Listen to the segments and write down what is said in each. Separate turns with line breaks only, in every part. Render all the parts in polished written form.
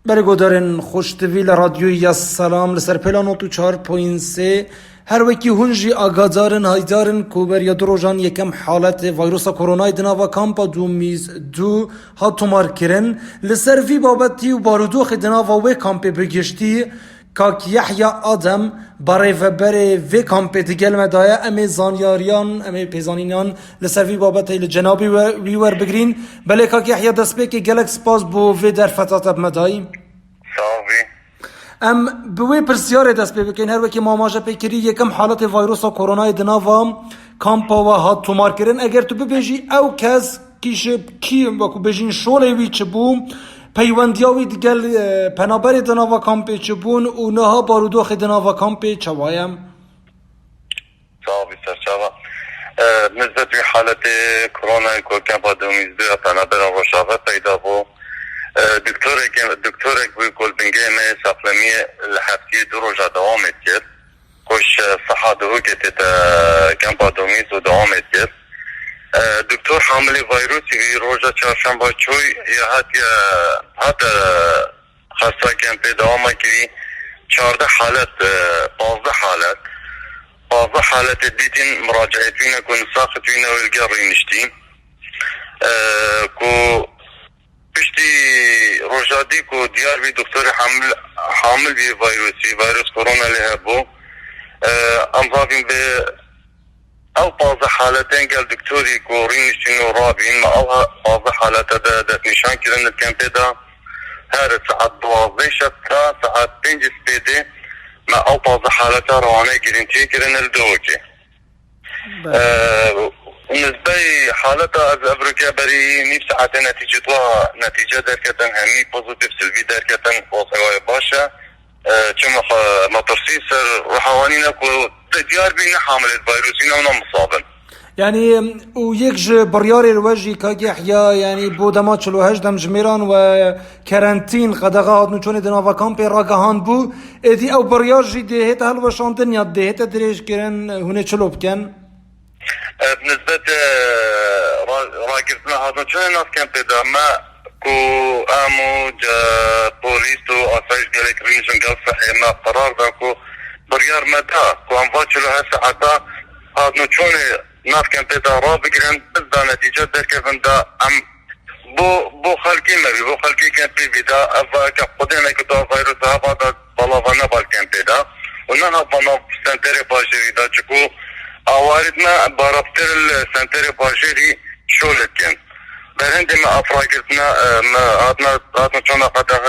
برگودارن خوشتویل رادیوی یا سلام لسر پلانو تو 4.3 هر وکی هنجی آگادارن هایدارن کوبر یا دروژان یکم حالت ویروس کرونا دناوا کامپا دو میز دو ها تومار کرن لسر وی بابتی و بارودوخ دناوا وی کامپ بگشتی کاک یحیی آدم برای و بره وی کامپ دیگل مدایه امی زانیاریان امی پیزانینان لسر وی بابتی لجنابی ویور بگرین بله کاک یحیی دست بکی گلک سپاس بو وی در فتات مدایی
صافي
بوی پرسیار دست بکن هر وکی ماماجه پیکری یکم حالت ویروس و کرونا دناوا کامپا و هات تومار کرن اگر تو ببیجی او کس کی وکو بجین شوله وی چبو پیوندیاوی دیگل پنابر دناوا کامپی چبون و نها بارودوخ دناوا کامپی چوایم
صافي سرچاوا بالنسبة لحالة كورونا كان بعد ميزدو فنابر الرشافة پیدا بو دکترک بيقول بنجيمة ساقلمية الحفتية دروجة دوامت كر كوش صحة دهوكة كان بعد ميز ودوامت كر دكتور حامل فيروسي في روجة چهارشنبه چوي هات خاصة كان بي دوامة كري 14 حالات 15 حالات ديتين مراجعة فينا كون ساقط فينا والقاري نشتين كو پشتی روجادی کو دیار بی دکتر حامل بی ویروس کرونا له بو امضافين به او بعض حالتين قال دكتوري كورين شنو رابين ما او بعض حالات ده نشان كرن الكامبيدا هار ساعات 12 شتا ساعات 5 سبيدي ما او بعض حالات روانه جرينتي كرن الدوكي بالنسبة حالتها از افریقیا بری نیف ساعت نتیجه درکتن همی پوزیتیف سلبی درکتن واسقای باشه چون مطرسی سر روحوانی نکو دیار بین حامل ویروسی نونا مصابن
يعني ويكج برياري الوجه كاك يحيى يعني بودما 48 دم جميران وكارانتين قدغات نچون دناوا كامبي راگهان بو ادي او بريار جي دهت هل وشاندن يا دهت دريج كرن هنا چلو بكن
بالنسبة راقبنا هذا شو الناس كان بدا ما كو امو جا بوليس تو اسايش قالك رينشن قال صحيح ما قرار داكو بريار مدى كو انفاتشلو هالساعتا هذا شو الناس كان بدا رابقرن بدا نتيجة ذلك فندا ام بو خلقي ما بو خلقي كان بدا افا كقدنا كتو فيروس هذا بلافانا بالكان بدا ونها بنا سنتري باشري دا چكو آواردنا باربتر السنتر باشری شولتين برهند ما افراقتنا عادنا چونا قدر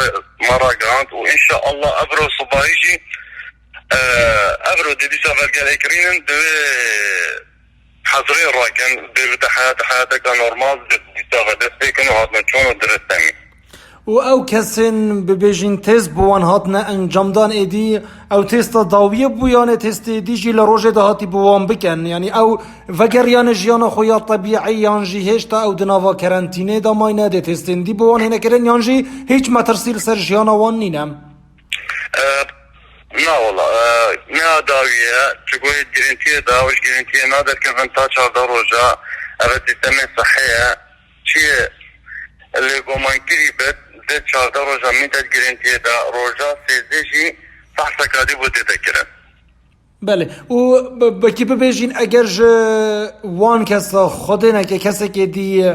مراقعات وإن شاء الله أبرو صبايشي أبرو دي سافر قال إكرينن دي حضري راكن دي حياتك نورمال دي سافر دستيكن وعادنا چونا درستامي
و او کسین ببیجین تست بوان هاتنا انجامدان ایدی او تست داویه بویانه تست دیجی لروژه دهاتی بوان بکن یعنی او وگر یان جیان خویا طبیعی یانجی هشتا او دناوا کرنتینه دا ماینه ده تستین دی بوان هنه کرن یانجی هیچ مترسیل سر جیان وان نینم
نه والله نه داویه چگوی گرینتیه داوش گرینتیه نادر که تا 14 روژه او سیستم صحیه چیه اللي قومان كريبت زي 14 روجا ميتا جرينتي دا روجا سيزيجي صح سكادي بودي تكرن
بله و بکی ببیجین اگر وان کسا خودنه که کسی که دی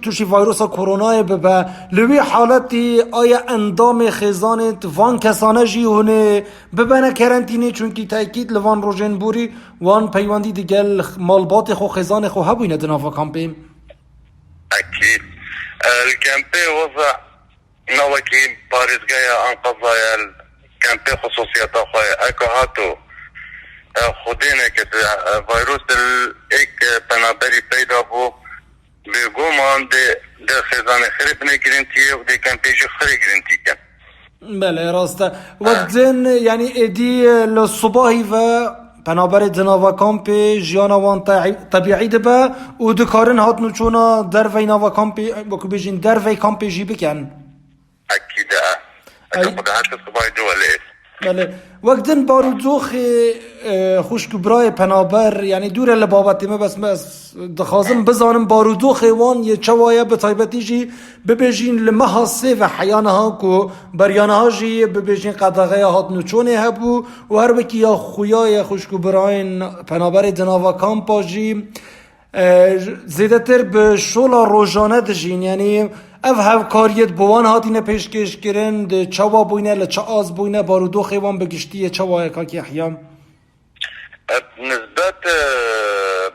توشی ویروس کرونا ببه لوی حالتی آیا اندام خزانت وان کسانه جی هونه ببنه کرنتینه چونکی تاکید لوان روژن بوری وان پیوندی دیگل مالبات خو خزان خو هبوینه دنافا کامپیم
أكيد الكامبي وضع نوكي باريس جاية عن قضايا الكامبي خصوصيات أخويا أكو هاتو خدينا كده فيروس الإيك بنابري بيدا بو بيقوم عند ده خزانة خرب نجرينتي ودي كامبي جو خرب جرينتي كان
بله راسته وقتن يعني ادي للصباحي و بنابر دناوا کامپی جیانا وان طبیعی دبه و دکارن هات نوچونا دروی ناوا کامپی بکو بجین دروی کامپی جی بکن
أكيد أكيد هات الصباحي دولي
بله وقتن بارودوخ خوشک برای پنابر یعنی دوره لبابتی ما بس دخوازم بزانم بارودوخ وان یه چوایه به تایبتی جی ببیجین لمحاسه و حیانه ها کو بریانه ها جی ببیجین قدغه هات نوچونه هبو و هر وکی یا خویای خوشک براین پنابر دناوا کامپا جی زیده تر به شولا روزانه دجین یعنی اف هفکاریت بوان هاتینه پیشکش کرن ده چوا بوینه لچه آز بوینه بارودو خیوان بگشتیه چوا یکاکی احیام
نسبت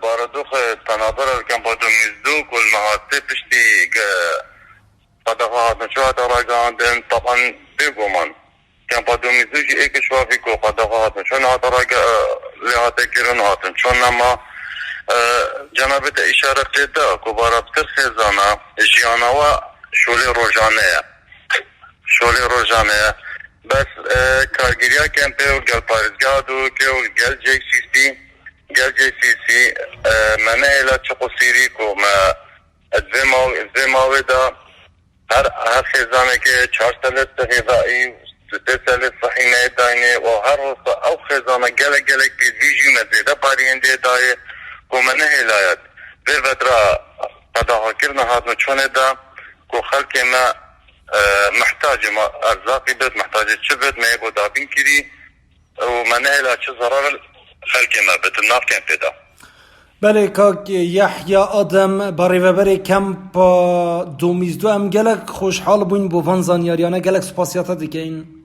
بارودوخ تنابر کم با دومیزدو کل محاسه پشتی قدقه هاتن شو هاتا راگاندن طبعا بگومن کم با دومیزدو جی ایک شوافی کو قدقه هاتن شو هاتا لحاته کرن هاتن چون نما جنابت اشاره کرده که بارابتر خیزانه جیانه و شوله روزانه بس کارگیریا کمپه و گل پارزگادو که و گل جی سی منه ایلا چقو سیری که ما ادوی دا هر خیزانه که 4 سالت غذایی 3 سالت صحینه داینه و هر روز او خیزانه گل که ویجی مزیده پارینده دایه که منه ایلایت به ودرا قداها کرنا هاتنو چونه دا که خلق ما محتاج ما ارزاقی بد محتاج چه بد ما یکو دابین کری و منه ایلا چه ضرار خلق ما بد ناف کم پیدا
بله کاک یحیی آدم باری و بری کمپ دومیزدو ام گلک خوشحال بوین بو وان زانیاریانه گلک سپاسیاتا دیگه این